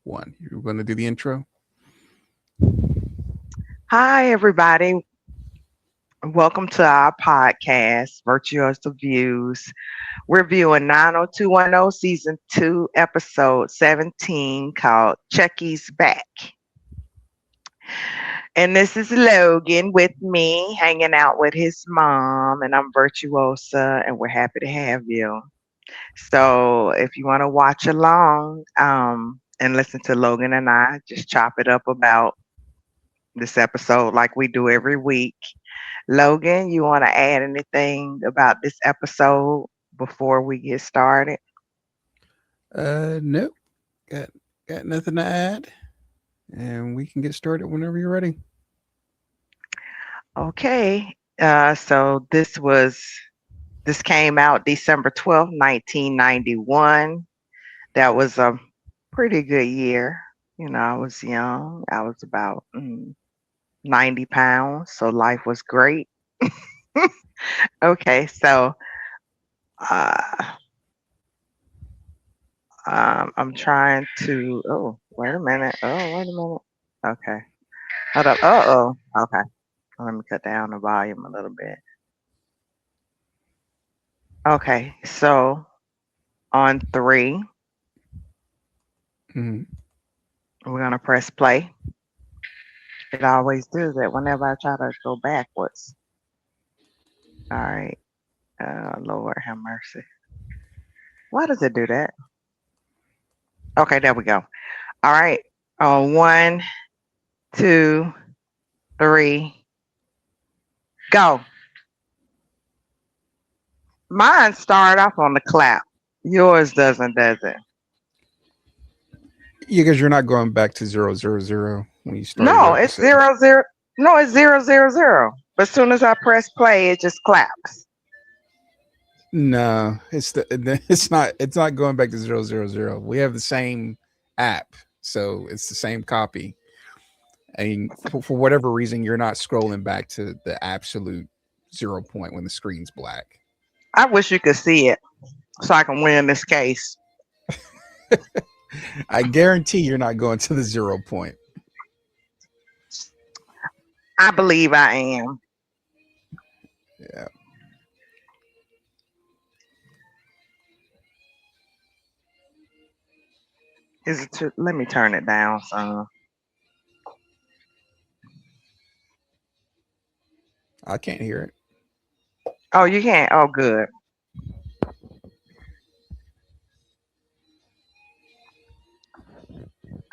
one. You're going to do the intro? Hi, everybody. Welcome to our podcast, Virtuoso Views. We're viewing 90210 Season 2, Episode 17, called Chucky's Back. And this is Logan with me, hanging out with his mom, and I'm Virtuosa, and we're happy to have you. So if you want to watch along and listen to Logan and I just chop it up about this episode like we do every week. Logan, you want to add anything about this episode before we get started? Nope. Got nothing to add. And we can get started whenever you're ready. Okay. So this came out December 12th, 1991. That was a pretty good year. I was young. I was about 90 pounds, so life was great. Okay, so uh, I'm trying to. Oh, wait a minute. Oh, wait a minute. Okay. Hold up. Uh-oh. Okay. Let me cut down the volume a little bit. Okay. So on three, Mhm. we're going to press play. It always does that whenever I try to go backwards. All right. Lord have mercy. Why does it do that? Okay. There we go. All right. One, two, three, go. Mine started off on the clap. Yours doesn't, does it? Yeah, because you're not going back to 000 when you started your No, it's episode. 00. No, it's 000. But as soon as I press play, it just claps. No, it's not going back to 000. We have the same app, so it's the same copy. And for whatever reason, you're not scrolling back to the absolute 0 point when the screen's black. I wish you could see it so I can win this case. I guarantee you're not going to the 0 point. I believe I am. Yeah. Is it too, let me turn it down some. I can't hear it. Oh, you can't. Oh, good.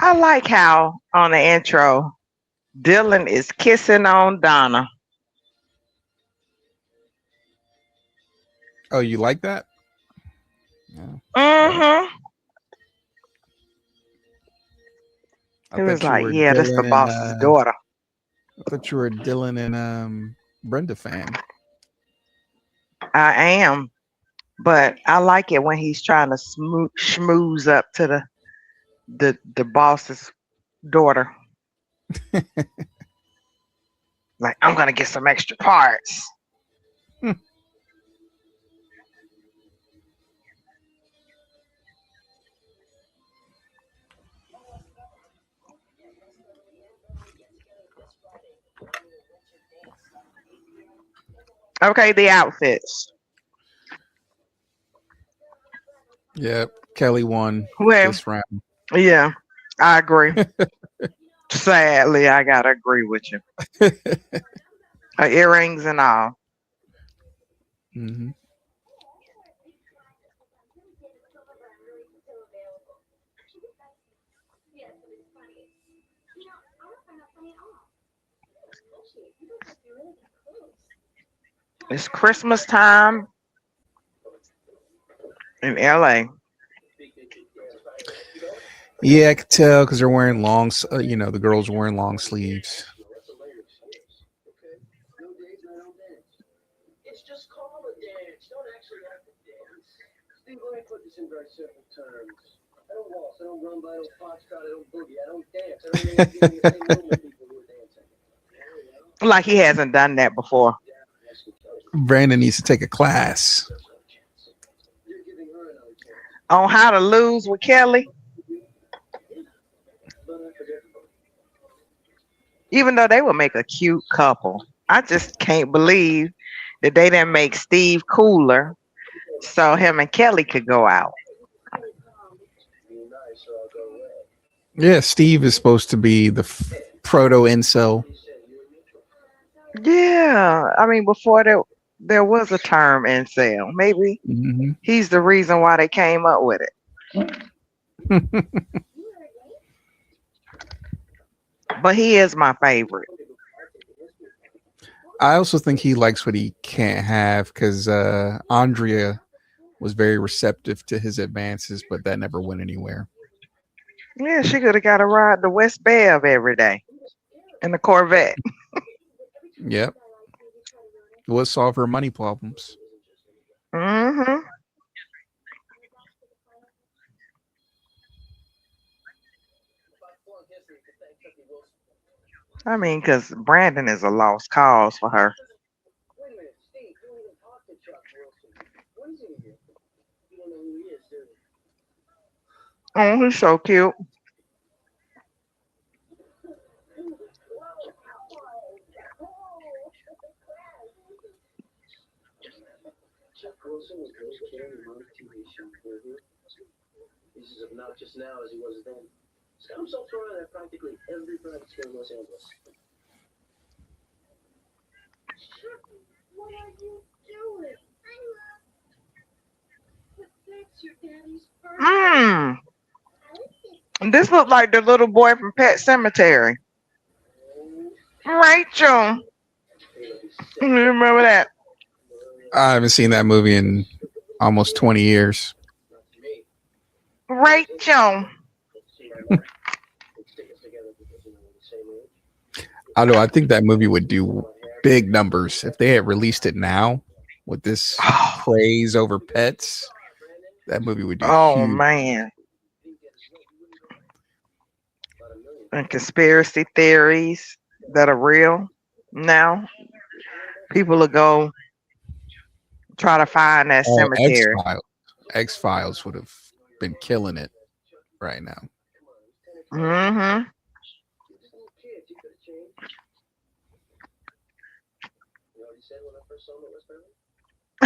I like how on the intro, Dylan is kissing on Donna. Oh, you like that? Yeah. Well, Mm-hmm. I He was thought you like, were yeah, that's the Dylan and boss's daughter. Brenda fan. I am. But I like it when he's trying to schmooze up to the boss's daughter. Like, I'm gonna get some extra parts. Okay, the outfits. Yep, Kelly won Well, this round. yeah, I agree. Sadly, I gotta agree with you. Her earrings and all. Hmm. It's Christmas time in LA. Yeah, I could tell because they're wearing the girls are wearing long sleeves. Like he hasn't done that before. Brandon needs to take a class. On how to lose with Kelly. Even though they would make a cute couple. I just can't believe that they didn't make Steve cooler so him and Kelly could go out. Yeah, Steve is supposed to be the proto incel. Yeah, I mean, before there was a term incel. Maybe Hmm. he's the reason why they came up with it. But he is my favorite. I also think he likes what he can't have because Andrea was very receptive to his advances, but that never went anywhere. Yeah, she could have got a ride to West Bev every day in the Corvette. Yep. It would solve her money problems. Hmm. I mean, because Brandon is a lost cause for her. Oh, he's so cute. Mm. This looked like the little boy from Pet Cemetery. Rachel. You remember that? I haven't seen that movie in almost 20 years. Rachel. Although I think that movie would do big numbers if they had released it now with this craze over pets. That movie would do Oh, huge. man. And conspiracy theories that are real now. People will go try to find that Oh, cemetery. X Files would have been killing it right now. Hmm.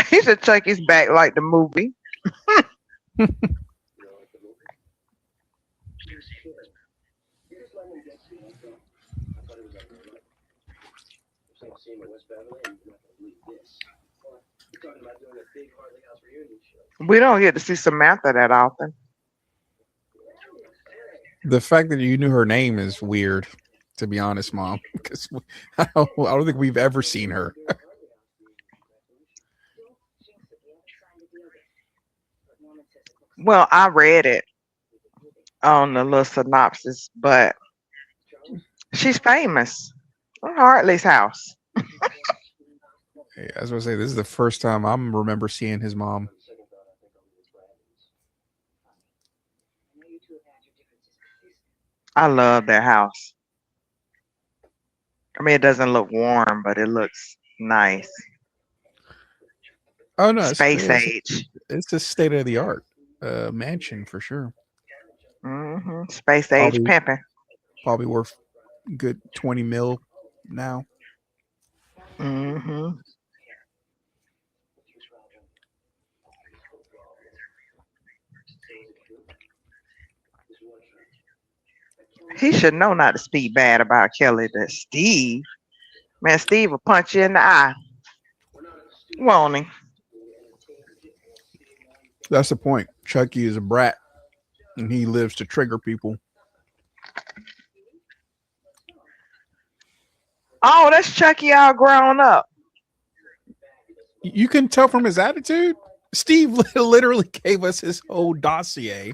He should check his back like the movie. We don't get to see Samantha that often. The fact that you knew her name is weird, to be honest, Mom, because I don't think we've ever seen her. Well, I read it on the little synopsis, but she's famous. Hartley's house. Hey, I was going to say, this is the first time I remember seeing his mom. I love their house. I mean, it doesn't look warm, but it looks nice. Oh, no, Space age. it's a state of the art mansion for sure. Space age Probably, pimping. probably worth good 20 mil now. hmm He should know not to speak bad about Kelly. That Steve, man, Steve will punch you in the eye, won't he? That's the point. Chucky is a brat and he lives to trigger people. Oh, that's Chucky all grown up. You can tell from his attitude. Steve literally gave us his whole dossier,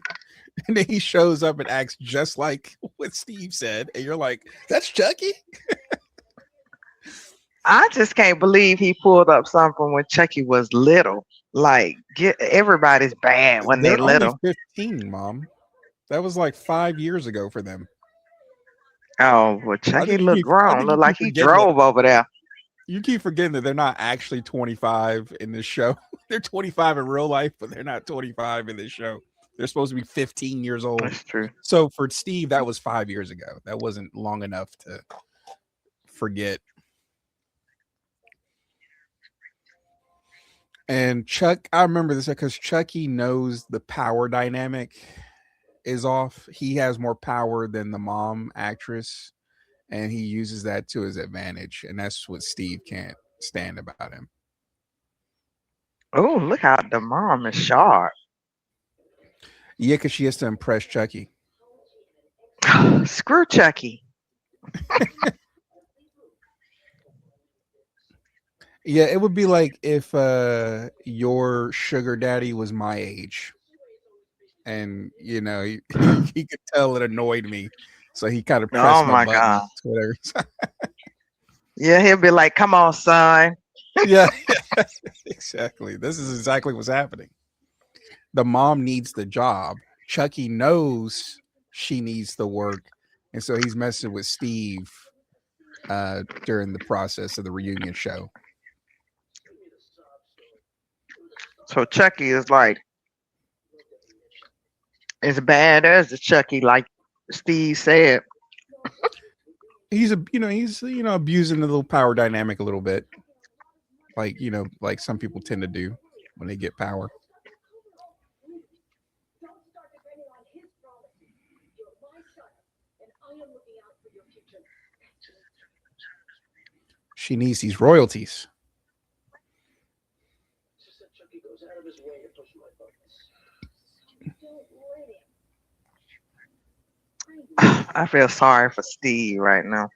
and then he shows up and acts just like what Steve said, and you're like, "That's Chucky." I just can't believe he pulled up something when Chucky was little. Like, get everybody's bad when they They're only little. 15, Mom. That was like 5 years ago for them. Oh, well, Chucky looked I grown. think you Looked like keep he forgetting that drove over there. you keep forgetting that they're not actually 25 in this show. They're 25 in real life, but they're not 25 in this show. They're supposed to be 15 years old. That's true. So for Steve, that was 5 years ago. That wasn't long enough to forget. And Chuck, I remember this because Chucky knows the power dynamic is off. He has more power than the mom actress, and he uses that to his advantage. And that's what Steve can't stand about him. Oh, look how the mom is sharp. Yeah, because she has to impress Chucky. Screw Chucky. Yeah, it would be like if your sugar daddy was my age, and he could tell it annoyed me, so he kind of Oh pressed my my button. God. Whatever. Yeah, he'll be like, come on, son. Yeah, exactly. This is exactly what's happening. The mom needs the job. Chucky knows she needs the work, and so he's messing with Steve during the process of the reunion show. So Chucky is like, as bad as the Chucky, like Steve said. He's abusing the little power dynamic a little bit, like some people tend to do when they get power. She needs these royalties. I feel sorry for Steve right now.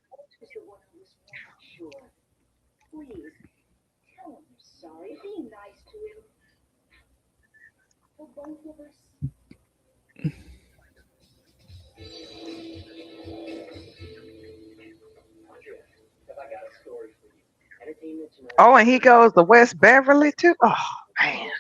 Oh, and he goes to West Beverly too. Oh man.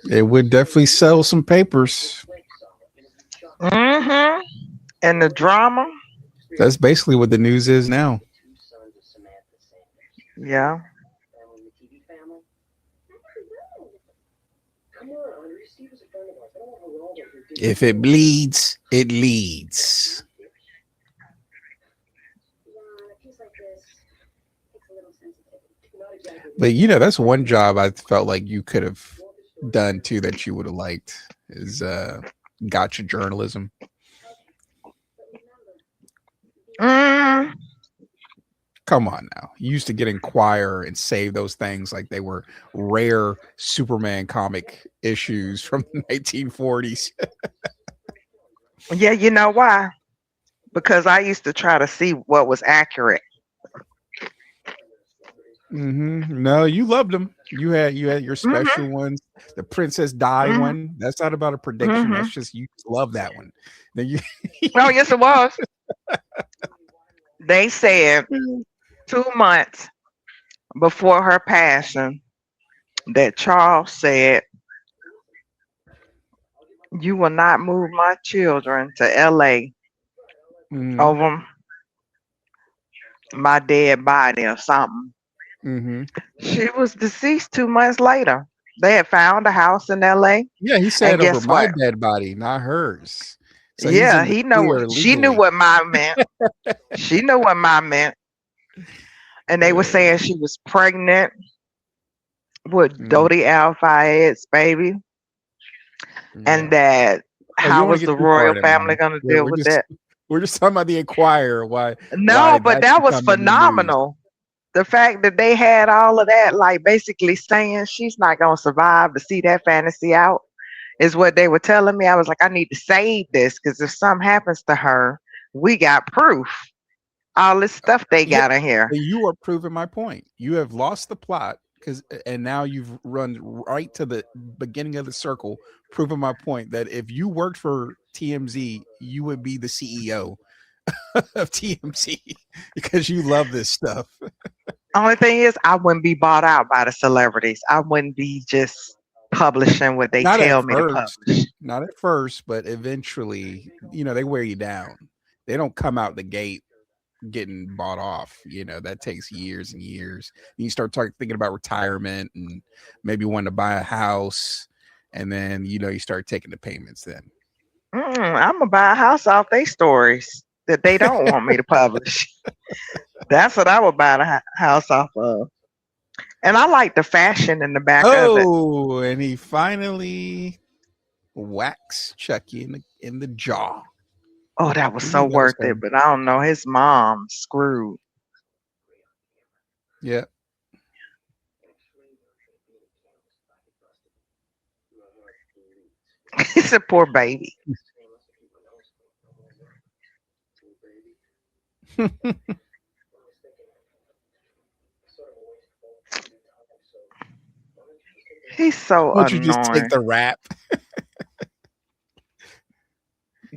It would definitely sell some papers. Mm-hmm. And the drama. That's basically what the news is now. Yeah. If it bleeds, it leads. But that's one job I felt like you could have done too that you would have liked is gotcha journalism. Mm. Come on now. You used to get Inquirer and save those things like they were rare Superman comic issues from the 1940s. Yeah, you know why? Because I used to try to see what was accurate. No, you loved them. You had your Mm-hmm. special ones, the Princess Di Mm-hmm. one. That's not about a prediction. That's Mm-hmm. just you just love that one. Then you Oh, yes, it was. They said 2 months before her passing that Charles said, "You will not move my children to LA mm-hmm, over my dead body or something." mm-hmm. She was deceased 2 months later. They had found a house in LA. Yeah, he And said over guess my what? dead body, not hers. So he's Yeah, in the he know clear she knew legally. what mine meant. She knew what mine meant. And they were saying she was pregnant with Mm, Dodie Al Fayed's baby. yeah. And that Oh, you don't how want to was get the too far royal in it, family Mama. gonna We're, deal we're with just that? we're just talking about the Inquirer. Why No, but that's that was becoming the news. phenomenal. The fact that they had all of that, like basically saying she's not gonna survive to see that fantasy out, is what they were telling me. I was like, I need to save this because if something happens to her, we got proof. All this stuff they Yeah, got in here. but you are proving my point. You have lost the plot and now you've run right to the beginning of the circle, proving my point that if you worked for TMZ, you would be the CEO of TMZ because you love this stuff. Only thing is, I wouldn't be bought out by the celebrities. I wouldn't be just publishing what they Not at tell me to first. publish. Not at first, but eventually, they wear you down. They don't come out the gate getting bought off. That takes years and years. And you start thinking about retirement and maybe wanting to buy a house, and then you start taking the payments. Then I'm gonna buy a house off they stories that they don't want me to publish. That's what I would buy the house off of. And I like the fashion in the back of it. oh, and he finally whacks Chucky in the jaw. Oh, that was We so knew that was worth it. coming. But I don't know. His mom screwed. Yeah. He's a poor baby. He's so Won't you just take annoying. the rap?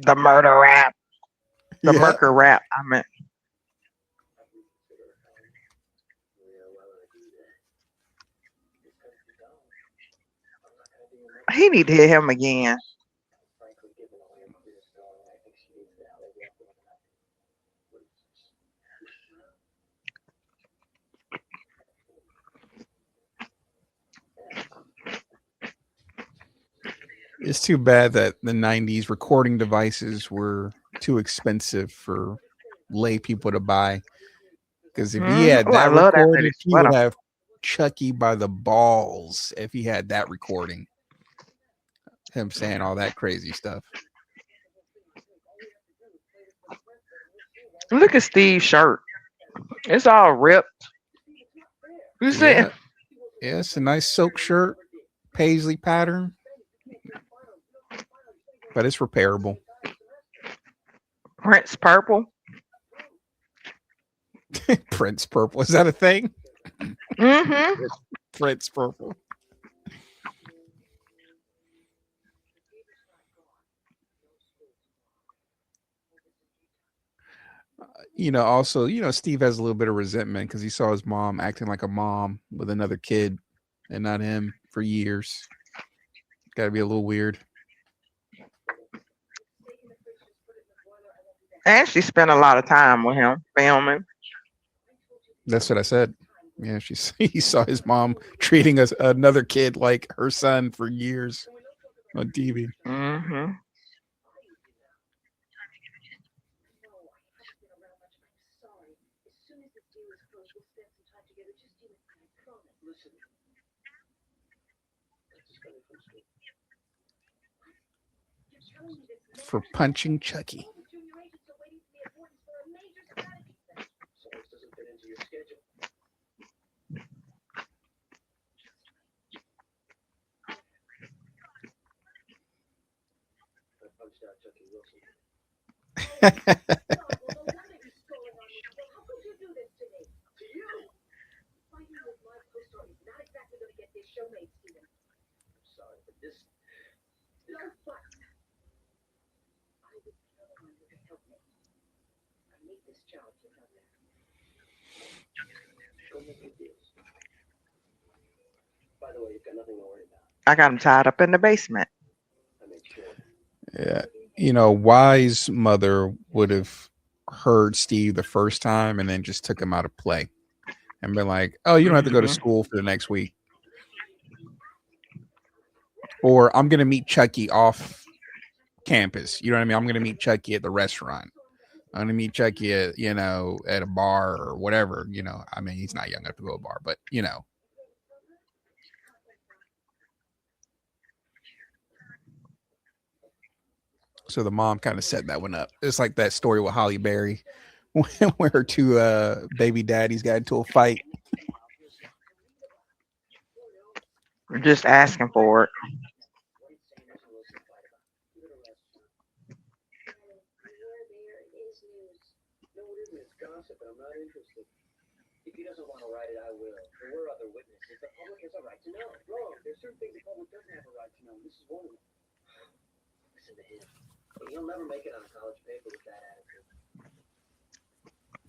The murder rap. The Yeah. murder rap. I mean, he need to hit him again. It's too bad that the 90s recording devices were too expensive for lay people to buy. Because if he had Oh, I that love that lady recorded, he would sweater. have Chucky by the balls if he had that recording. Him saying all that crazy stuff. Look at Steve's shirt. It's all ripped. You see? Yeah. Yeah, it's a nice silk shirt, paisley pattern, but it's repairable. Prince Purple. Prince Purple. Is that a thing? Mm-hmm. Prince Purple. Also, Steve has a little bit of resentment because he saw his mom acting like a mom with another kid and not him for years. Got to be a little weird. And she spent a lot of time with him filming. That's what I said. Yeah, he saw his mom treating another kid like her son for years on TV. Mm-hmm. For punching Chucky. I got him tied up in the basement. Yeah. Wise mother would have heard Steve the first time and then just took him out of play and been like, oh, you don't have to go to Mm-hmm. school for the next week. Or I'm going to meet Chucky off campus. You know what I mean? I'm going to meet Chucky at the restaurant. I'm going to meet Chucky at a bar or whatever. I mean, he's not young enough to go to a bar, but. So the mom kind of set that one up. It's like that story with Holly Berry where her two baby daddies got into a fight. Just asking for it.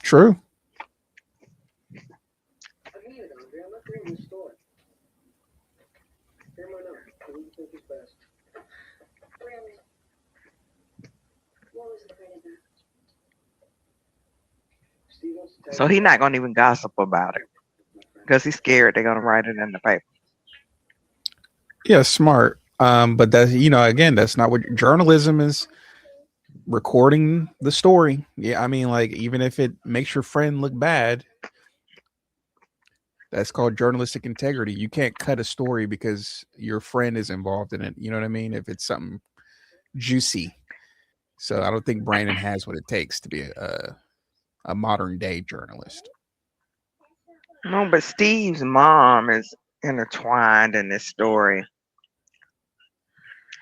True. So he not gonna even gossip about it because he's scared they're gonna write it in the paper. Yeah, smart. But that's again, that's not what journalism is. Recording the story. Yeah, I mean, like even if it makes your friend look bad, that's called journalistic integrity. You can't cut a story because your friend is involved in it. You know what I mean? If it's something juicy. So I don't think Brandon has what it takes to be a modern day journalist. No, but Steve's mom is intertwined in this story.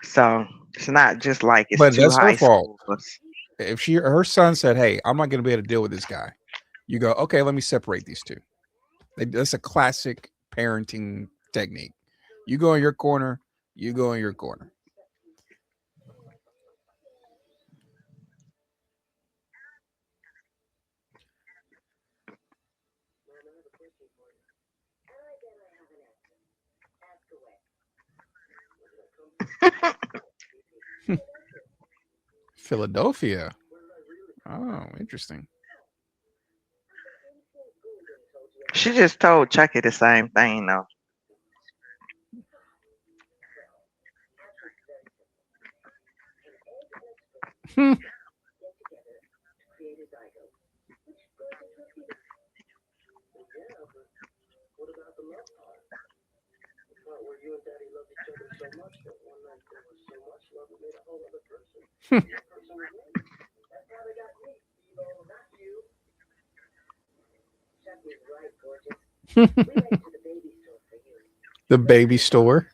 So it's not just like it's But two that's her high fault. schoolers. If her son said, "Hey, I'm not going to be able to deal with this guy," you go, "Okay, let me separate these two." That's a classic parenting technique. You go in your corner. You go in your corner. Philadelphia. Oh, interesting. She just told Chucky the same thing though. The baby store.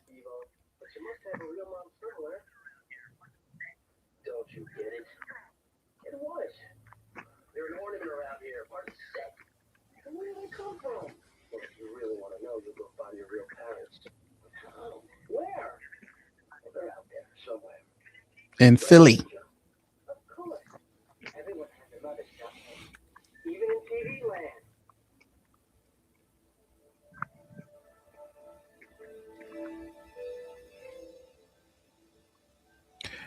In Philly.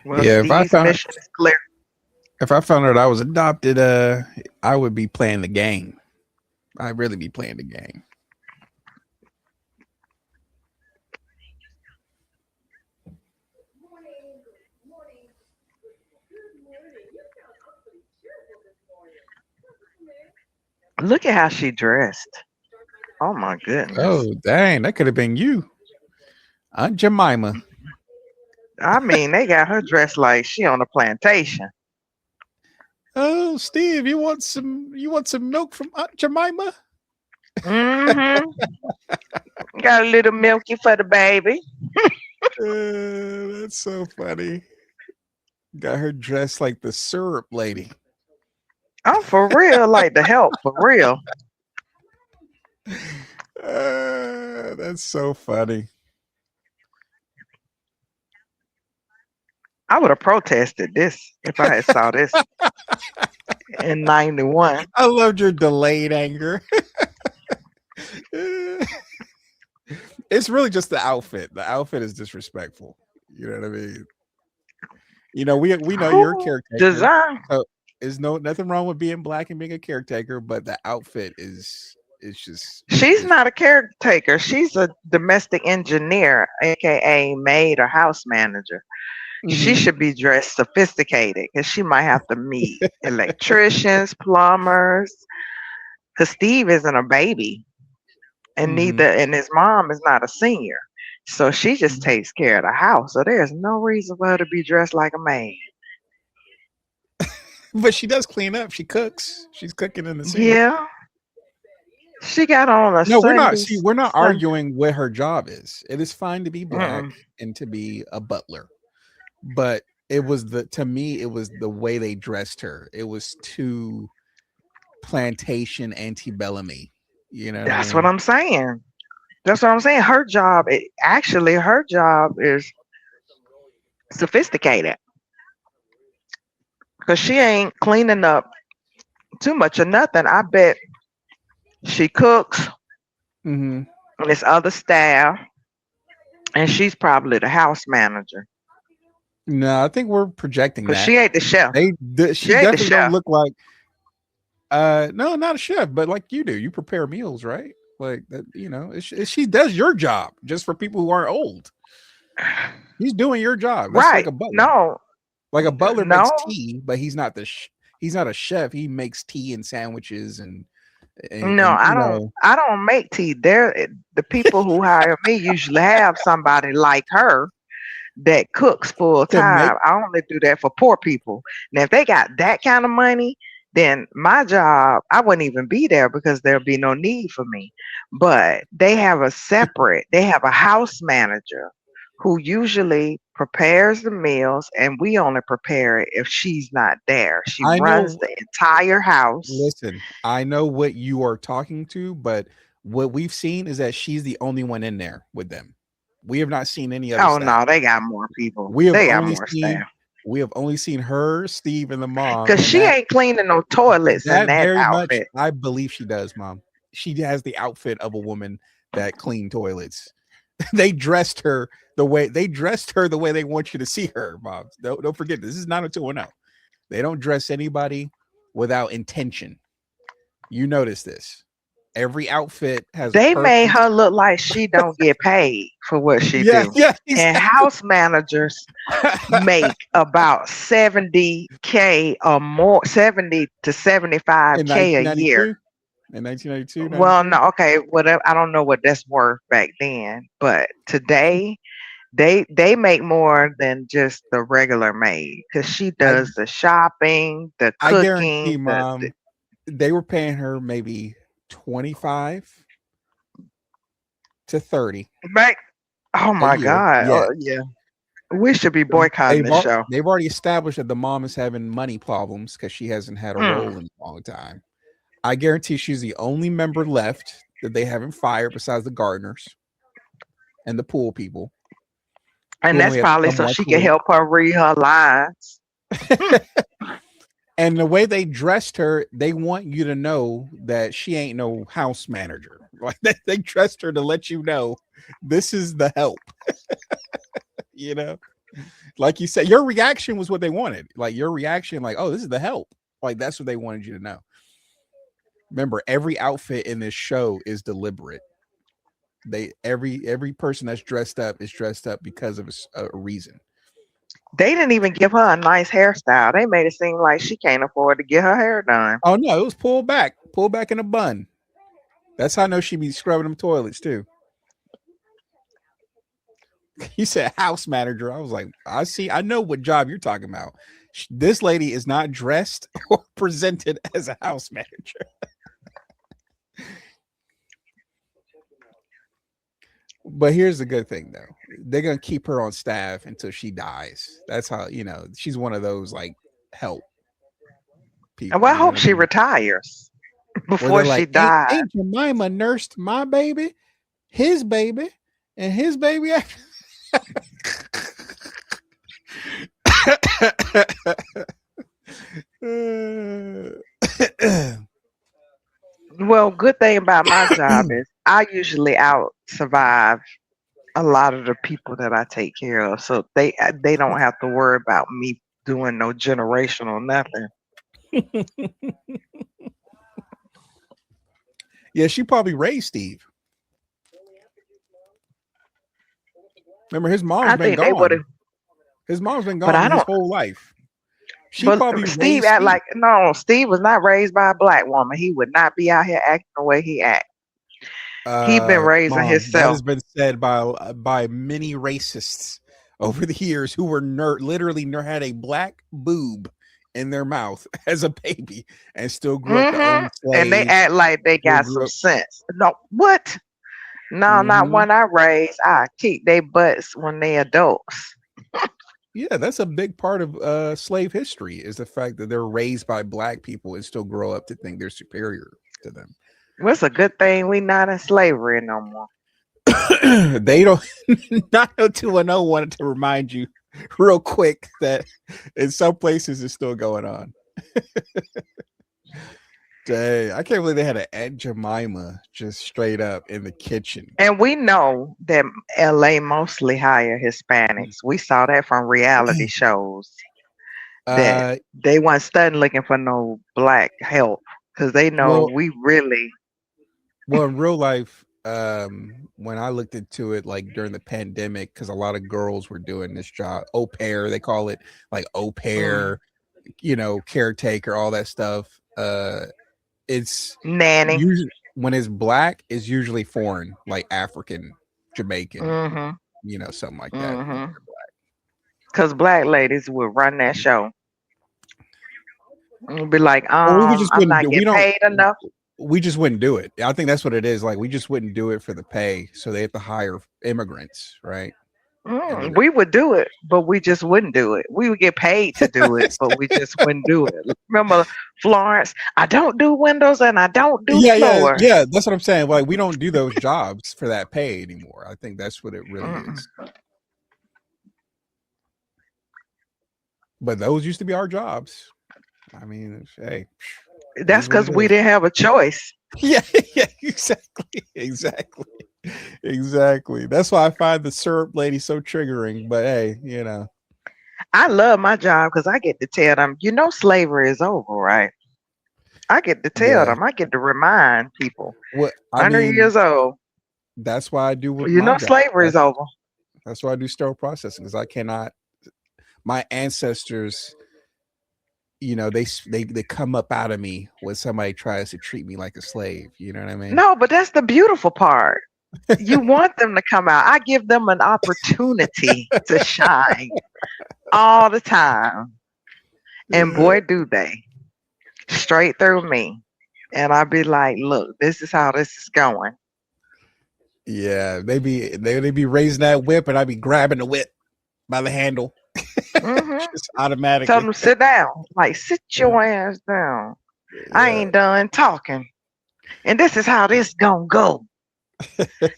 Well, Yeah, Steve's mission is clear. if I found out I was adopted, I would be playing the game. I'd really be playing the game. Look at how she dressed. Oh my goodness. Oh, dang, that could have been you, Aunt Jemima. I mean, they got her dressed like she on a plantation. Oh, Steve, you want some milk from Aunt Jemima? Mm-hmm. Got a little milky for the baby. That's so funny. Got her dressed like the syrup lady. I'm for real, like the help for real. That's so funny. I would have protested this if I had saw this in '91. I loved your delayed anger. It's really just the outfit. The outfit is disrespectful. You know what I mean? We know you're a Who caretaker. design? So there's nothing wrong with being black and being a caretaker, but the outfit is just She's is not a caretaker. She's a domestic engineer, aka maid or house manager. She hmm should be dressed sophisticated because she might have to meet electricians, plumbers. Because Steve isn't a baby, and hmm neither, and his mom is not a senior. So she just takes care of the house. So there's no reason for her to be dressed like a maid. But she does clean up. She cooks. She's cooking in the sink. Yeah, she got on a No, we're not. Sunday. See, we're not Sun. arguing what her job is. It is fine to be black Mm-mm. and to be a butler, but it was the to me it was the way they dressed her. It was too plantation antebellum-y. You know what I That's what mean? I'm saying. That's what I'm saying. Actually, her job is sophisticated because she ain't cleaning up too much of nothing. I bet she cooks hmm and it's other staff, and she's probably the house manager No, I think we're projecting because that. she ain't the chef. They She she ain't the definitely don't chef. look like No, not a chef, but like you do, you prepare meals, right? Like that, she does your job just for people who aren't old. He's doing your job. That's like Right. a butler. No, Like a butler makes no, tea, but he's not a chef. He makes tea and sandwiches and no. and I you don't. know I don't make tea. The people who hire me usually have somebody like her that cooks full to make. time. I only do that for poor people. Now, if they got that kind of money, then my job, I wouldn't even be there because there'll be no need for me. But they have a house manager who usually prepares the meals, and we only prepare it if she's not there. She I runs know. the entire house. Listen, I know what you are talking to, but what we've seen is that she's the only one in there with them. We have not seen any other Oh staff. no, they got more people. We have They got only more seen staff. we have only seen her, Steve, and the mom, Cause and she ain't cleaning no toilets in that that very much outfit. I believe she does, mom. She has the outfit of a woman that clean toilets. They dressed her the way they want you to see her, mom. Don't forget this is not a 210. They don't dress anybody without intention. You notice this. Every outfit has a They made purpose. her look like she don't get paid for what she Yeah, do. yeah, And exactly. house managers make about 70K or more, 70 to In 75K a year. 1992, in 1992, Well, 93. no, okay, whatever. I don't know what that's worth back then, but today they make more than just the regular maid because she I does the shopping, the I guarantee, cooking, the mom, they were paying her maybe 25 to 30 back. Oh a my year. God! Yeah. Oh yeah, we should be boycotting this show. They've already established that the mom is having money problems because she hasn't had a Mm. role in a long time. I guarantee she's the only member left that they haven't fired besides the gardeners and the pool people And who that's only have to probably come so once she a can week. help her read her lines. Hmm. And the way they dressed her, they want you to know that she ain't no house manager. Like they dressed her to let you know this is the help. You know, like you said, your reaction was what they wanted. Like your reaction, like, oh, this is the help. Like that's what they wanted you to know. Remember, every outfit in this show is deliberate. Every person that's dressed up is dressed up because of a reason. They didn't even give her a nice hairstyle. They made it seem like she can't afford to get her hair done. Oh no, it was pulled back in a bun. That's how I know she be scrubbing them toilets too. You said house manager. I was like, I know what job you're talking about. This lady is not dressed or presented as a house manager. But here's the good thing though. They're gonna keep her on staff until she dies. That's how, she's one of those like help people, Well, I you know hope what I she mean? retires Where before they're she like, dies. ain't Jemima nursed my baby, his baby, and his baby after. Well, good thing about my job is I usually out survive a lot of the people that I take care of, so they don't have to worry about me doing no generational nothing. Yeah, she probably raised Steve. Remember, his mom's I been think they would have, gone. His mom's been but gone I his don't. whole life. She But probably Steve raised act Steve. like no. Steve was not raised by a black woman. He would not be out here acting the way he act. He been raising Mom, that himself. has been said by many racists over the years who were literally had a black boob in their mouth as a baby and still grew up to own And they slaves. act like they Still got some grew up. sense. No, what? No, not Hmm. one I raised. I kick they butts when they adults. Yeah, that's a big part of slave history is the fact that they're raised by black people and still grow up to think they're superior to them. What's a good thing we not in slavery no more. They don't. 90210 wanted to remind you real quick that in some places it's still going on. Dang, I can't believe they had an Aunt Jemima just straight up in the kitchen. And we know that LA mostly hire Hispanics. We saw that from reality shows that Uh, they weren't studying looking for no black help. because they know Well, we really. in real life, when I looked into it, like during the pandemic, because a lot of girls were doing this job, au pair, they call it, like au Mm, pair, caretaker, all that stuff. It's nanny. usually when it's black, it's usually foreign, like African, Jamaican, Mm-hmm. something like that. Mm-hmm. Because black ladies would run that show and be like, Or we just I'm wouldn't not do. We getting don't. paid enough. We just wouldn't do it. I think that's what it is. Like we just wouldn't do it for the pay, so they have to hire immigrants, right? And then We would do it, but we just wouldn't do it. We would get paid to do it, but we just wouldn't do it. Remember, Florence? I don't do windows and I don't do yeah, yeah, floors. yeah. That's what I'm saying. Like we don't do those jobs for that pay anymore. I think that's what it really Mm-mm. is. But those used to be our jobs. I mean, hey, it That's is what because it we is. didn't have a choice. Yeah, yeah, exactly, exactly, exactly. That's why I find the syrup lady so triggering. But hey, I love my job because I get to tell them, slavery is over, right? I get to tell yeah. them, I get to remind people, What I 100 mean, years old, that's why I do with my job. slavery is over. That's why I do sterile processing because I cannot. My ancestors, they come up out of me when somebody tries to treat me like a slave. You know what I mean? No, but that's the beautiful part. You want them to come out. I give them an opportunity to shine all the time. And boy, do they. Straight through me. And I'd be like, look, this is how this is going. Yeah, they be raising that whip, and I'd be grabbing the whip by the handle, Hmm. just Tell automatically. them sit down. Like, sit your ass down. I Yeah, ain't done talking. And this is how this gonna go.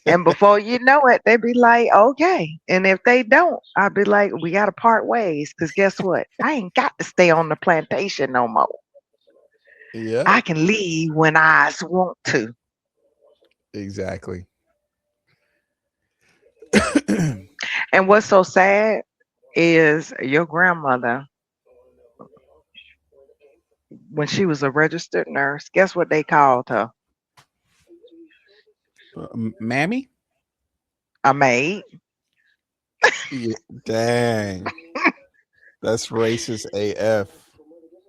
And before you know it, they be like, okay. And if they don't, I'll be like, we gotta part ways. Cause guess what? I ain't got to stay on the plantation no more. yeah, I can leave when I want to. exactly. And what's so sad is your grandmother, when she was a registered nurse, guess what they called her? Mammy. A maid. Yeah, dang, that's racist AF.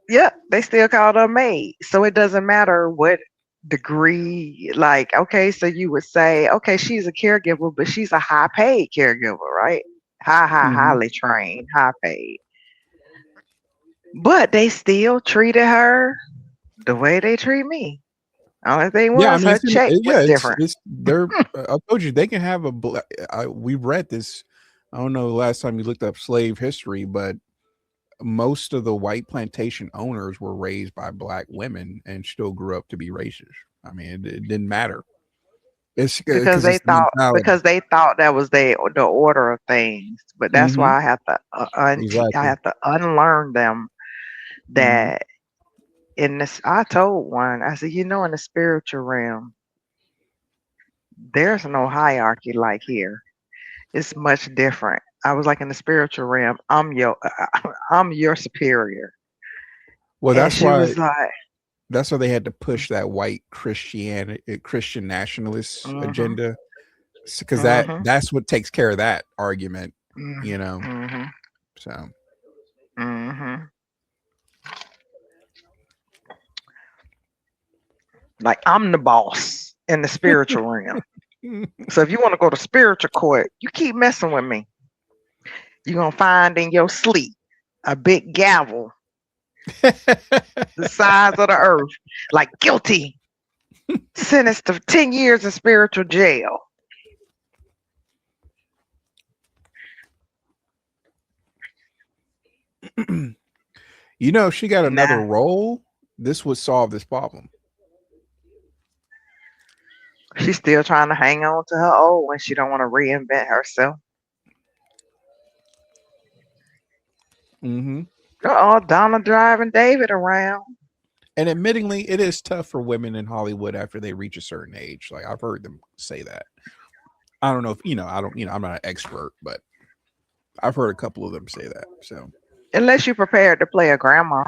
Yep, they still called her a maid. So it doesn't matter what degree, like, okay, so you would say, okay, she's a caregiver, but she's a high paid caregiver, right? Hmm. Highly trained, high paid. But they still treated her the way they treat me. Only thing Yeah, I was mean, her check was yeah, different. it's they're. I told you they can have a. We read this. I don't know the last time you looked up slave history, but most of the white plantation owners were raised by black women and still grew up to be racist. I mean, it didn't matter. It's because because they it's the thought mentality. that was the order of things. But that's Hmm. why I have to I Exactly. have to unlearn them Hmm. that in this. I told one, I said, in the spiritual realm, there's no hierarchy like here. It's much different. I was like, in the spiritual realm, I'm your superior. Well, And she was like, that's why they had to push that white Christian nationalist mm-hmm, agenda, because mm-hmm, that's what takes care of that argument. mm-hmm, You know, mm-hmm, so. mm-hmm. Like, I'm the boss in the spiritual realm. So if you want to go to spiritual court, you keep messing with me. You're gonna find in your sleep a big gavel the size of the earth, like guilty, sentenced to 10 years in spiritual jail. If she got another Nah. role, this would solve this problem. She's still trying to hang on to her old one. She don't want to reinvent herself. Hmm. Oh, Donna driving David around. And admittingly, it is tough for women in Hollywood after they reach a certain age. Like I've heard them say that. I don't know if I don't. I'm not an expert, but I've heard a couple of them say that. So Unless you're prepared to play a grandma.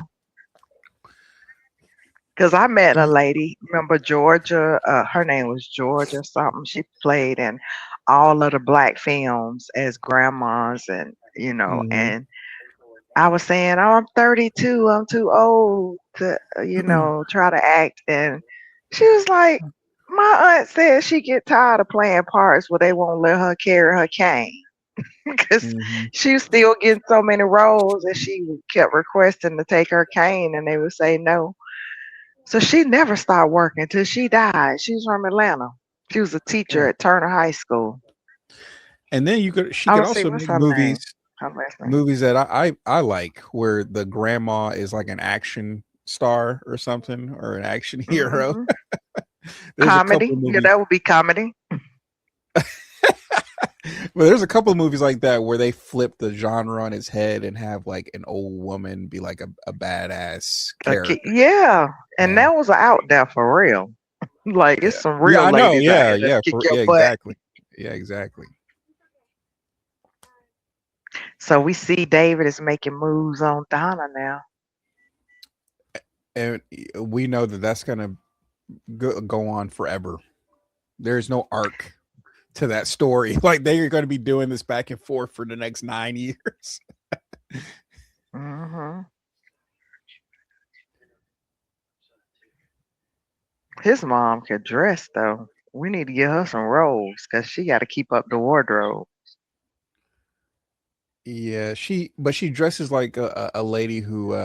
Because I met a lady, remember Georgia? Her name was Georgia something. She played in all of the black films as grandmas, Mhm. and I was saying, "Oh, I'm 32. I'm too old to, try to act." And she was like, "My aunt said she get tired of playing parts where they won't let her carry her cane because Mhm. she was still getting so many roles, and she kept requesting to take her cane, and they would say no." So she never stopped working till she died. She's from Atlanta. She was a teacher Yeah. at Turner High School. And then she I could would say, also what's make her name? movies Her last name. movies that I like where the grandma is like an action star or something or an action hero. Hmm. There's a couple Comedy. of Yeah, movies that would be comedy. Well, there's a couple of movies like that where they flip the genre on its head and have like an old woman be like a badass character. Yeah, and Yeah. that was out there for real. Like Yeah. it's some Yeah, real I know. ladies out Yeah, here that yeah, kick your yeah, butt. exactly. Yeah, exactly. So we see David is making moves on Donna now. And we know that that's going to go on forever. There's no arc to that story. Like they are going to be doing this back and forth for the next 9 years. Hmm. His mom could dress though. We need to get her some roles because she got to keep up the wardrobe. Yeah, she dresses like a lady who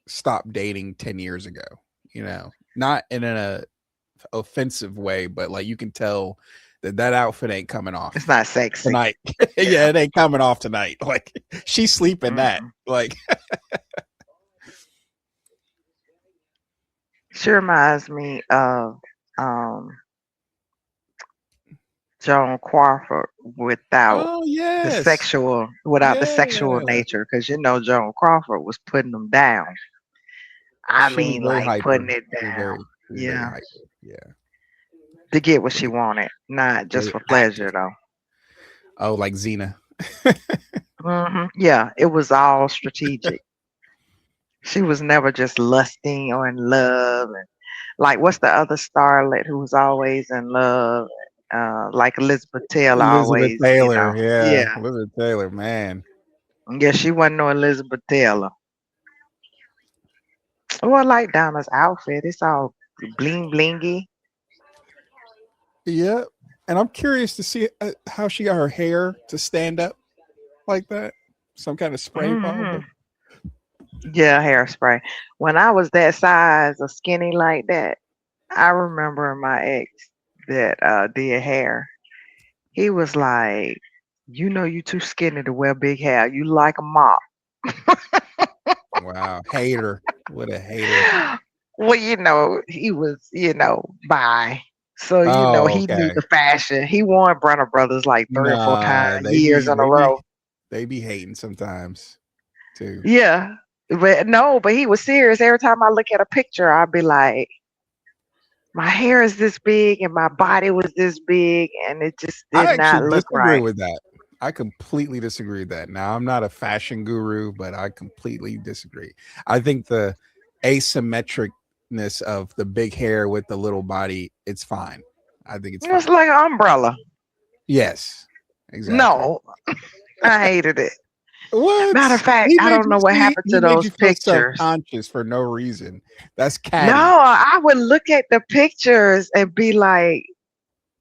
stopped dating 10 years ago, Not in an offensive way, but like you can tell that outfit ain't coming It's off not sexy. tonight. Yeah, Yeah. it ain't coming off tonight. Like she's sleeping that. Mm-mm. Like She reminds me of um, Joan Crawford oh yes. without the Yeah. sexual nature, because Joan Crawford was putting them down. I She was mean, very like hyper. putting it down. She was very Yeah, hyper. Yeah. to get what she Very, wanted, not just very for active. pleasure though. Oh, like Xena. Yeah, it was all strategic. She was never just lusting or in love. And like, what's the other starlet who was always in love? Like Elizabeth Taylor Elizabeth always, Taylor. Yeah. yeah. Elizabeth Taylor, man. Yeah, she wasn't no Elizabeth Taylor. Oh, I like Donna's outfit. It's all bling blingy. Yeah. And I'm curious to see how she got her hair to stand up like that. Some kind of spray, Hmm. probably. Yeah, hairspray. When I was that size or skinny like that, I remember my ex that did hair. He was like, you too skinny to wear big hair. You like a mop. Wow. Hater. What a hater. Well, he was, bi. So, Oh, he knew okay. the fashion. He worn Brenner Brothers like three or four times Nah, years in a row. they be hating sometimes too. Yeah. But no, but he was serious. Every time I look at a picture, I'd be like, my hair is this big and my body was this big and it just did I actually not look disagree right. with that. I completely disagree with that. Now, I'm not a fashion guru, but I completely disagree. I think the asymmetricness of the big hair with the little body, it's fine. I think it's It's fine. like an umbrella. Yes, exactly. No, I hated it. Matter of What? fact, He I made don't you know what see, happened he to made those you feel pictures. self-conscious for no reason. That's catty. No, I would look at the pictures and be like,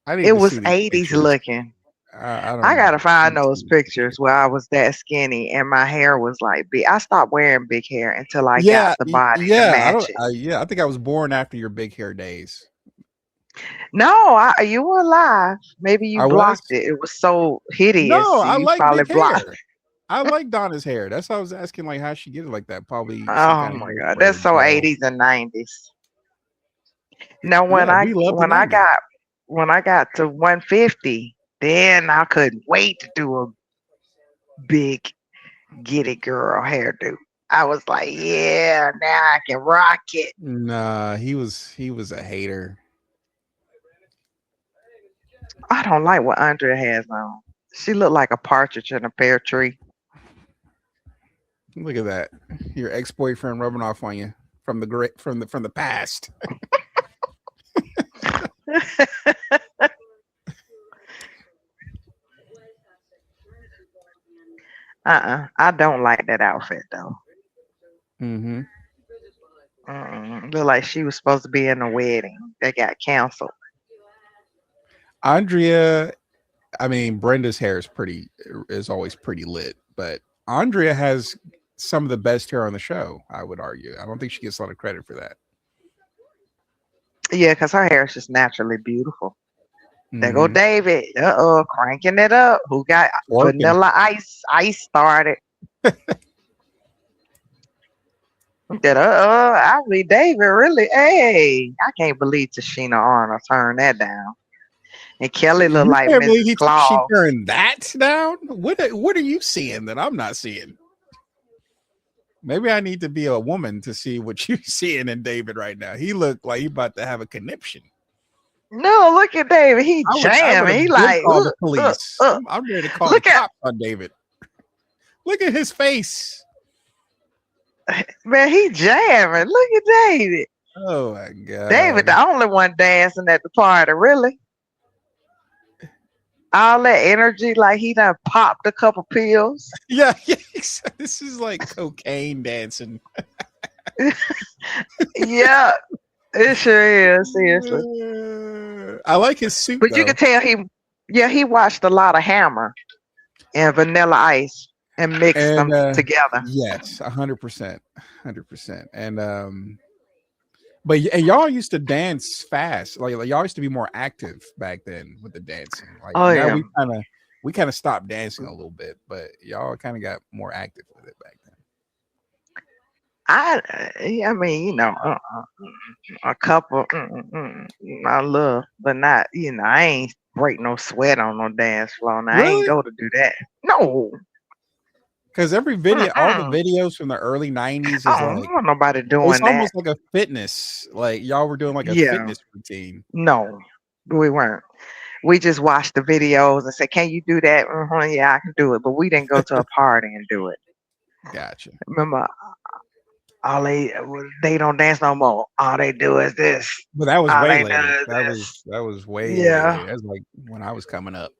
I need it to was see these 80s pictures. looking. I I don't gotta know. I find need to those see these pictures pictures. where I was that skinny and my hair was like big. I stopped wearing big hair until I got Yeah, the body to yeah. I don't. match it. Yeah, I think I was born after your big hair days. No, you were alive. Maybe you I was. blocked it. It was so No, hideous. I You like probably big blocked. hair. I like Donna's hair. That's why I was asking, like, how she get it like that. Probably some Oh kind of my God, that's hairspray or so gel. 80s and 90s. Now Yeah, we love the '90s. when I got to 150, then I couldn't wait to do a big get it girl hairdo. I was like, yeah, now I can rock it. Nah, he was a hater. I don't like what Andrea has on. She looked like a partridge in a pear tree. Look at that. Your ex boyfriend rubbing off on you. from the great from the past. I don't like that outfit though. Mm-hmm. Look like she was supposed to be in a wedding that got canceled. Andrea, I mean, Brenda's hair is always pretty lit, but Andrea has some of the best hair on the show. I would argue. I don't think she gets a lot of credit for that. Yeah, because her hair is just naturally beautiful. There go Mm-hmm. David. Cranking it up. Who got Working. vanilla ice? Ice started. That I read David really. Hey, I can't believe Tashina Arnold turned that down. And Kelly looked You like can't believe Mrs. she Claus. turned that down. What are you seeing that I'm not seeing? Maybe I need to be a woman to see what you're seeing in David right now. He looked like he about to have a conniption. No, look at David. He I would jamming. have He been like, called the police. I'm ready to call the look at cops on David. Look at his face. man. He jamming. Look at David. Oh my David, god. the only one dancing at the party. Really, all that energy, like he done popped a couple pills. Yeah, yeah. This is like cocaine dancing. Yeah, it sure is. Seriously, I like his suit but you though. can tell he watched a lot of Hammer and Vanilla Ice and mixed And them together. yes, 100%. 100%. And y'all used to dance fast. Like y'all used to be more active back then with the dancing. Like Oh now yeah. we kind of stopped dancing a little bit, but y'all kind of got more active with it back then. I mean, a couple, I love, but not, I ain't break no sweat on no dance floor. And I ain't Really? go to do that. No, Because every video, all the mm-mm. videos from the early 90s is I don't like want nobody it's doing that. almost like a fitness. Like y'all were doing like a Yeah, fitness routine. no, we weren't. We just watched the videos and said, "Can you do that?" Yeah, I can do it. But we didn't go to a party and do it. Gotcha. Remember, all they don't dance no more. All they do is this. But that was All way they do later. is That was this. that was way Yeah. later. That's like when I was coming up.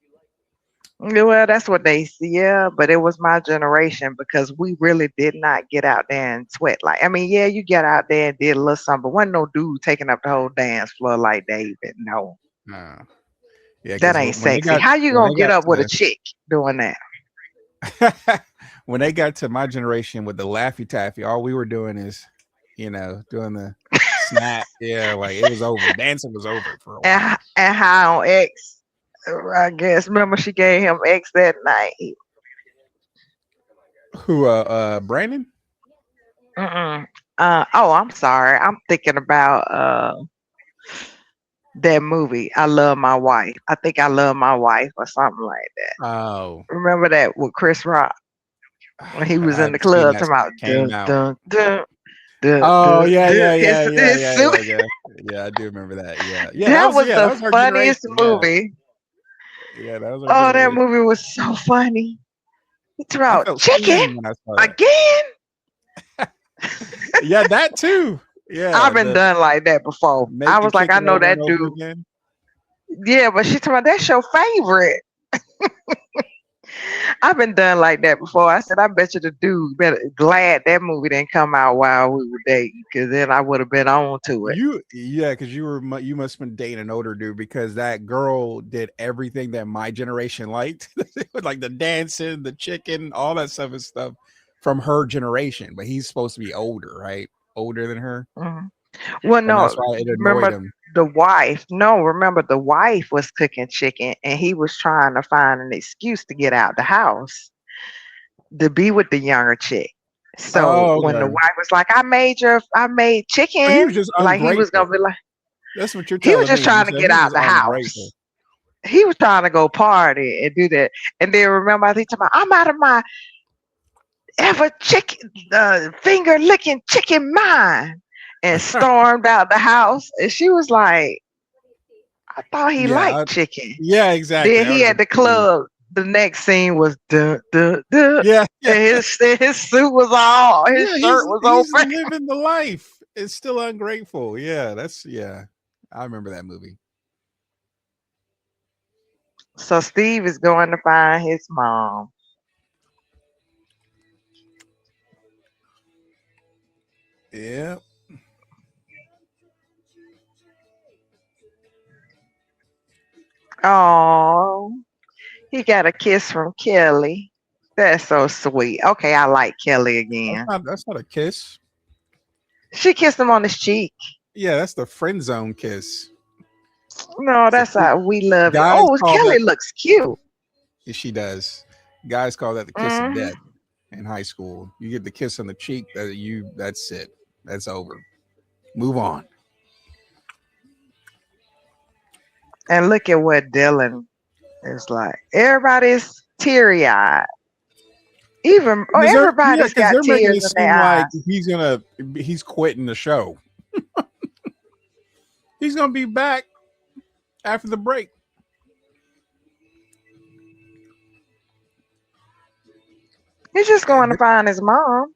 Yeah, well, that's what they see. Yeah, but it was my generation because we really did not get out there and sweat. Like, I mean, yeah, you get out there and did a little something, but wasn't no dude taking up the whole dance floor like David. No, Uh, yeah, that because ain't when they sexy. got How you when gonna they get got up with a to chick doing that? when they got to my generation with the Laffy Taffy, all we were doing is, doing the snap. Yeah, like it was over. Dancing was over for a while. And how on X, I guess. Remember, she gave him X that night. Who? Brandon. Mm-mm. Oh, I'm sorry. I'm thinking about that movie. I love my wife. I think I love my wife or something like that. Oh, Remember that with Chris Rock when he I was in the haven't seen club that talking since about it came out. Oh dun, yeah, dun, yeah, yeah, yeah, his yeah, suit. yeah, yeah. I do remember that. Yeah, yeah. That was That the was our funniest generation. Yeah, movie. yeah. That was our Oh, that generation. movie was so funny. It's I about felt chicken seen when I saw that. again. Yeah, that too. Yeah, I've been the done like that before. I making was like, I chicken know over and that over dude. again. Yeah, but she told me that's your favorite. I've been done like that before. I said, I bet you the dude better glad that movie didn't come out while we were dating, because then I would have been on to it. Yeah, because you must have been dating an older dude because that girl did everything that my generation liked, like the dancing, the chicken, all that stuff from her generation. But he's supposed to be older, right? Older than her, Mhm. Well, and that's no, why it annoyed remember him. the wife. No, remember the wife was cooking chicken, and he was trying to find an excuse to get out the house to be with the younger chick. So Oh, when the okay. wife was like, I made So he was chicken," just like he was ungrateful. gonna be like, That's what you're he was telling just me. You trying to said get he was out just the ungrateful. house. He was trying to go party and do that. And then remember, I think about, I'm out of my ever chicken finger licking chicken mind, and stormed out the house. And she was like, I thought he Yeah, liked chicken. yeah, exactly. Then I he would have at been the cool. club. The next scene was duh, duh, duh, Yeah, yeah, and his suit was all, his yeah. shirt was He's open. living the life. It's still ungrateful. Yeah, I remember that movie. So Steve is going to find his mom. Yeah. Oh, he got a kiss from Kelly. That's so sweet. Okay, I like Kelly again. That's not a kiss. She kissed him on his cheek. Yeah, that's the friend zone kiss. No, So that's how we love it. guys Oh, call that Kelly looks cute. she does. Guys call that the kiss of Hmm. death in high school. You get the kiss on the cheek, that's it. That's over. Move on. And look at what Dylan is like. Everybody's teary eyed. Even Yeah, everybody's because got they're making tears it in their seem like eyes. he's quitting the show. He's gonna be back after the break. He's just going to find his mom.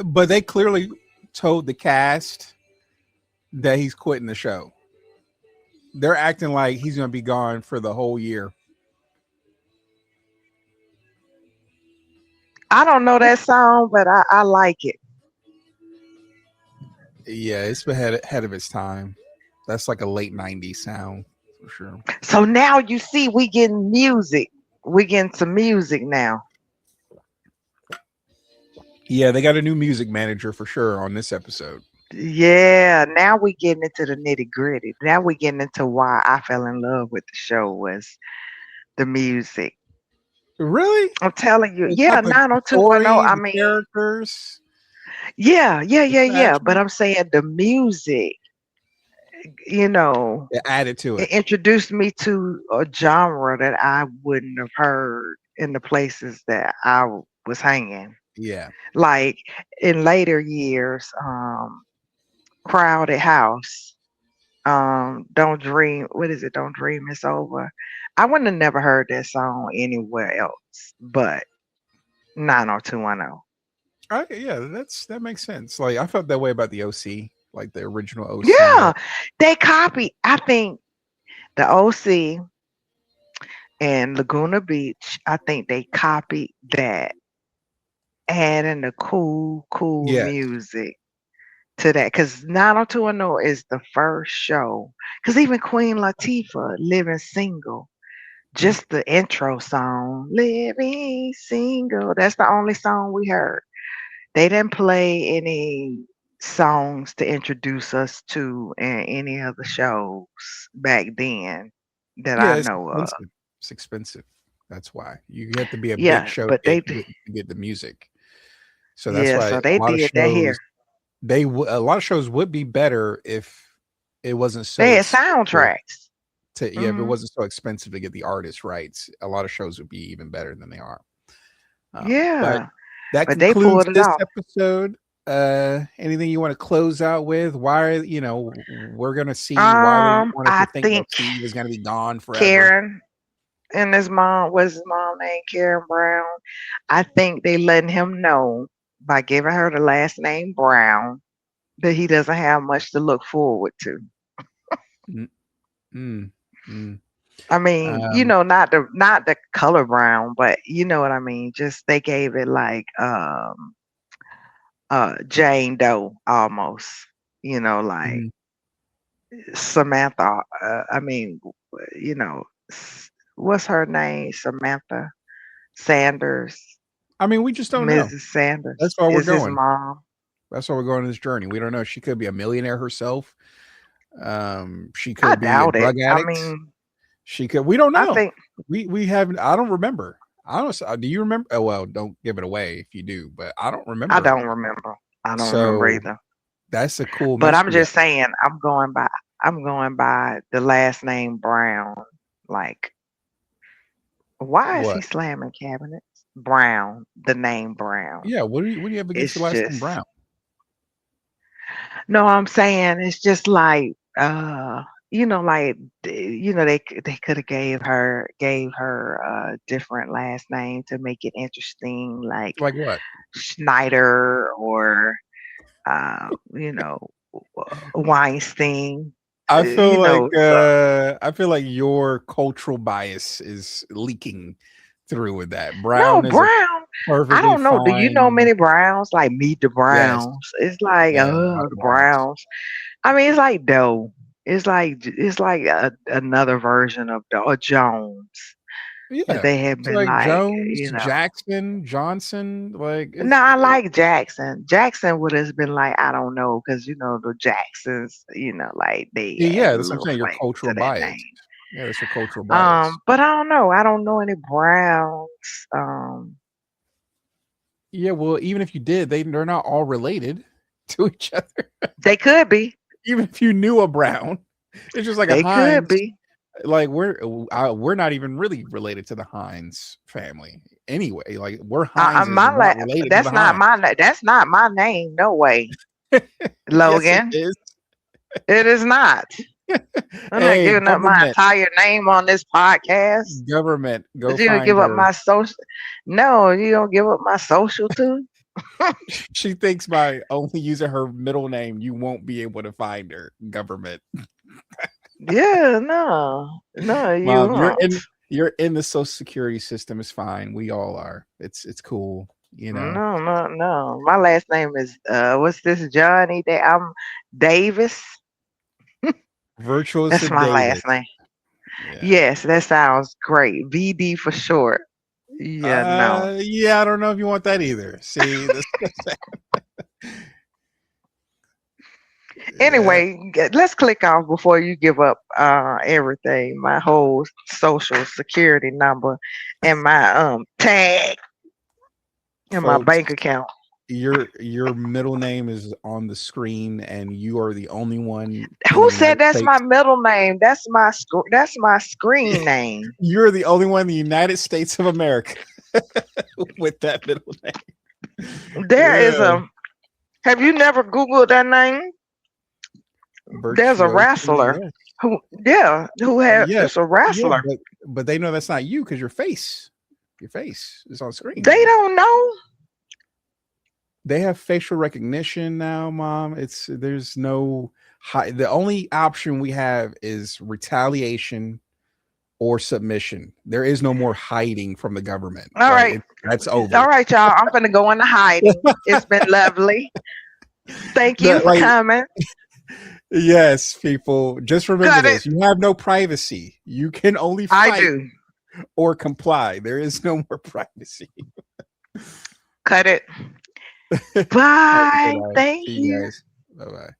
But they clearly told the cast that he's quitting the show. They're acting like he's gonna be gone for the whole year. I don't know that song, but I like it. Yeah, it's ahead of its time. That's like a late '90s sound for sure. So now you see we getting music. We getting some music now. Yeah, they got a new music manager for sure on this episode. Yeah, now we getting into the nitty gritty. Now we getting into why I fell in love with the show was the music. Really? I'm telling you, It's yeah, like the 90210. story, I the mean, characters, yeah, yeah, the yeah, yeah. But action. I'm saying the music, you know, They added to it it. introduced me to a genre that I wouldn't have heard in the places that was hanging. Yeah. Like in later years, Crowded House, Don't Dream, what is it? Don't Dream It's Over. I wouldn't have never heard that song anywhere else but 90210. Yeah, that makes sense. Like I felt that way about the OC, like the original OC. Yeah, they copied. I think the OC and Laguna Beach, I think they copied that, adding the cool Yes. music to that. Because 90210 is the first show. Because even Queen Latifah, Living Single, Mhm. just the intro song, Living Single, that's the only song we heard. They didn't play any songs to introduce us to in any of the shows back then that Yeah, I it's know of. expensive. It's expensive. That's why you have to be a big Yeah, show but they to get the music. So that's yeah, why so a they lot of did that shows here. a lot of shows would be better if it wasn't so They had expensive soundtracks. if it Hmm. wasn't so expensive to get the artist rights. A lot of shows would be even better than they are. But Yeah, that but they concludes pulled it this off. episode. Anything you want to close out with? Why, we're gonna see why they want us to I think that think Steve is gonna be gone forever. Karen and his mom was his mom named Karen Brown. I think they letting him know by giving her the last name Brown that he doesn't have much to look forward to. Mm, mm, mm. I mean, Um, not the color brown, but you know what I mean. Just they gave it like Jane Doe almost. Like mhm. Samantha. I mean, you know, what's her name? Samantha Sanders. I mean, we just don't know. Mrs. Sanders That's why we're is his going. mom. That's why we're going on this journey. We don't know. She could be a millionaire herself. She I could be a doubt it. drug I addict. mean, She could. We don't I know. think We haven't. I don't remember. I don't. Do you remember? Oh well, don't give it away if you do. But I don't I remember. don't remember. I don't remember So either. that's a cool But I'm mystery. just saying, I'm going by the last name Brown. Like, why is he What? slamming cabinets? Brown, the name Brown. Yeah. What do you have against the It's last name just Brown? no, I'm saying it's just like like they could have gave her a different last name to make it interesting, like Like what? Schneider or you know, Weinstein. I You feel know, like your cultural bias is leaking through with that. no Brown is a Brown. I perfectly don't know. Do you know fine. many Browns? Like Meet the Yes, Browns. It's like yeah, a lot the of Browns. Browns. I mean, it's like Doe. It's like another version of Doe or Jones. But Yeah, they have it's been like like, Jones, Jackson, Johnson. Like no, it's I like Jackson. Jackson would have been like, I don't know, because the Jacksons, like they add yeah. a That's what I'm little saying. Your flavor to cultural that bias. name. Yeah, that's your cultural bias. But I don't know. I don't know any Browns. Yeah, well, even if you did, they're not all related to each other. They could be. Even if you knew a Brown, it's just like a They could Heinz. be. Like we're not even really related to the Heinz family anyway. Like we're Heinzes and not related to the Heinz. That's not my name. No way, Yes, it Logan. is. It is not. I'm not Hey, giving up my government, entire name on this podcast. government, go But you don't find give up her. my social. No, you don't give up my social too. She thinks by only using her middle name, you won't be able to find her. Government, Yeah, no, no, you mom, won't. you're in the social security system. It's fine. We all are. It's cool. You know, No, no, no. My last name is what's this? Johnny. I'm Davis. virtual That's my sedated. last name. Yeah. Yes, that sounds great. VD for short. Yeah, no. Yeah, I don't know if you want that either. See, this, yeah, Anyway, let's click off before you give up everything. My whole social security number and my tag and my folks, bank account. your middle name is on the screen, and you are the only one in the Who said United that's my States. middle name? That's my screen name. You're the only one in the United States of America with that middle name. There is Yeah, a. Have you never Googled that name? There's a virtuoso. wrestler Yes, who had yes, it's a yeah, wrestler. but they know that's not you because your face is on screen They now. don't know. They have facial recognition now, mom. There's no high. The only option we have is retaliation or submission. There is no more hiding from the government. All Like right. that's All over. right, y'all. I'm gonna go into hiding. It's been lovely. Thank you for Like coming. yes, people, just remember Cut it. this. You have no privacy. You can only I fight do. or comply. There is no more privacy. Cut it. All right, Bye. bye-bye. Thank See you you. guys. Bye-bye.